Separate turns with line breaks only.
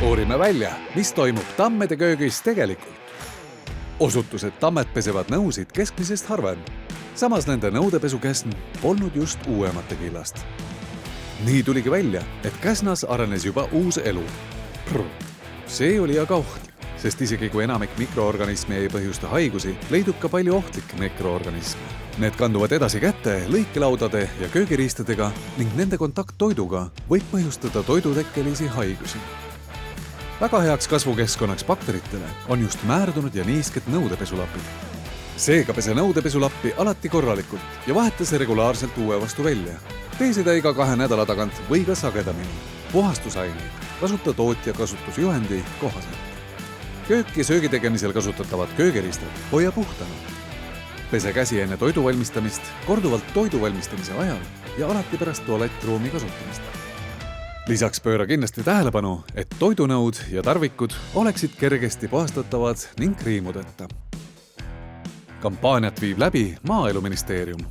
Uurime välja, mis toimub tammede köögis tegelikult. Osutus, et tammed pesevad nõusid keskmisest harvem. Samas nende nõudepesukesn polnud just uuemate killast. Nii tuligi välja, et käsnas arenes juba uus elu. See oli aga ohtlik, sest isegi kui enamik mikroorganismi ei põhjusta haigusi, leidub ka palju ohtlikke mikroorganisme. Need kanduvad edasi käte, lõikelaudade ja köögiriistadega ning nende kontakt toiduga võib põhjustada toidutekkelisi haigusi. Väga heaks kasvukeskkonnaks bakteritele on just määrdunud ja niisked nõudepesulapid. Seega pese nõudepesulappi alati korralikult ja vaheta see regulaarselt uue vastu välja. Tee seda iga 2 nädala tagant või ka sagedamini. Puhastusaineid kasuta tootja kasutusjuhendi kohaselt. Köök ja söögi tegemisel kasutatavat köögiriistad hoia puhtana. Pese käsi enne toidu valmistamist, korduvalt toidu valmistamise ajal ja alati pärast tualettruumi kasutamist. Lisaks pööra kindlasti tähelepanu, et toidunõud ja tarvikud oleksid kergesti puhastatavad ning kriimudeta. Kampaaniat viib läbi Maaeluministeerium.